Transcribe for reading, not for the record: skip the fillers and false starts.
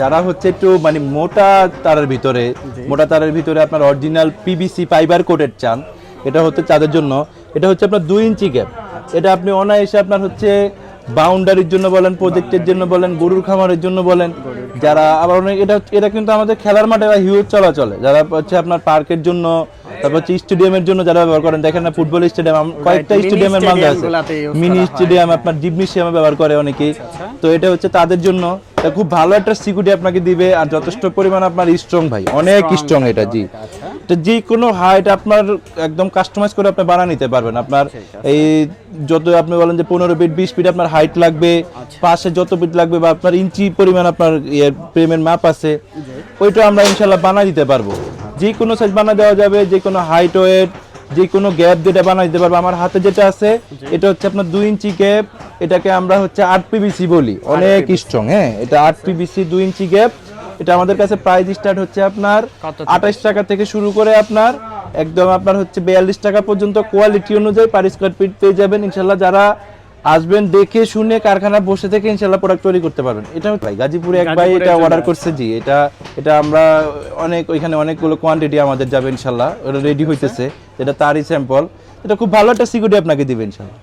যারা হচ্ছে একটু মানে মোটা তারের ভিতরে আপনার অরিজিনাল পিভিসি ফাইবার কোটেড চান, এটা হচ্ছে তাদের জন্য। এটা হচ্ছে আপনার 2 ইঞ্চি গ্যাপ। এটা আপনি অনায়াসে আপনার হচ্ছে বাউন্ডারির জন্য বলেন, প্রজেক্টের জন্য বলেন, গরুর খামারের জন্য বলেন, যারা আবার অনেক এটা কিন্তু আমাদের খেলার মাঠে হিউজ চলাচলে, যারা হচ্ছে আপনার পার্কের জন্য, তারপর হচ্ছে স্টেডিয়ামের জন্য যারা ব্যবহার করেন। দেখেন না ফুটবল স্টেডিয়াম, কয়েকটা স্টেডিয়ামের মাঝে আছে, মিনি স্টেডিয়াম, আপনার জিমনেসিয়ামে ব্যবহার করে অনেকেই। তো এটা হচ্ছে তাদের জন্য। এটা খুব ভালো একটা সিকিউরিটি আপনাকে দিবে, আর যথেষ্ট পরিমাণ আপনার স্ট্রং ভাই, অনেক স্ট্রং এটা। জি, এটা যে কোনো হাইট আপনার একদম কাস্টমাইজ করে আপনি বানিয়ে নিতে পারবেন। আপনার এই যত আপনি বলেন যে 15 ফিট 20 ফিট আপনার হাইট লাগবে, পাশে যত ফিট লাগবে বা আপনার ইঞ্চি পরিমাণ আপনার ফ্রেমের মাপ আছে, ওইটা আমরা ইনশাল্লাহ বানিয়ে দিতে পারবো। যে কোনো সাইজ বানিয়ে দেওয়া যাবে, যে কোনো হাইট ওয়েট, যে কোনো গ্যাপ যেটা বানিয়ে দিতে পারবো। আমার হাতে যেটা আছে এটা হচ্ছে আপনার 2 ইঞ্চি গ্যাপ, এটাকে আমরা হচ্ছে 8 পিভিসি বলি, অনেক স্ট্রং। হ্যাঁ, এটা 8 পিভিসি 2 ইঞ্চি গ্যাপ। এটা আমাদের কাছে প্রাইস স্টার্ট হচ্ছে আপনার 28 টাকা থেকে শুরু করে আপনার একদম আপনার হচ্ছে 42 টাকা পর্যন্ত। কোয়ালিটি অনুযায়ী পার স্কয়ার ফিট পেয়ে যাবেন ইনশাল্লাহ। যারা আসবেন দেখে শুনে কারখানা বসে থেকে ইনশাল্লাহ প্রোডাক্ট তৈরি করতে পারবেন। এটা ভাই গাজীপুরে এক ভাই এটা অর্ডার করছে। জি, এটা আমরা ওইখানে অনেকগুলো কোয়ান্টিটি আমাদের যাবে ইনশাল্লাহ, ওটা রেডি হইতেছে। এটা তারই স্যাম্পল। এটা খুব ভালো একটা সিকিউরিটি আপনাকে দিবে ইনশাল্লাহ।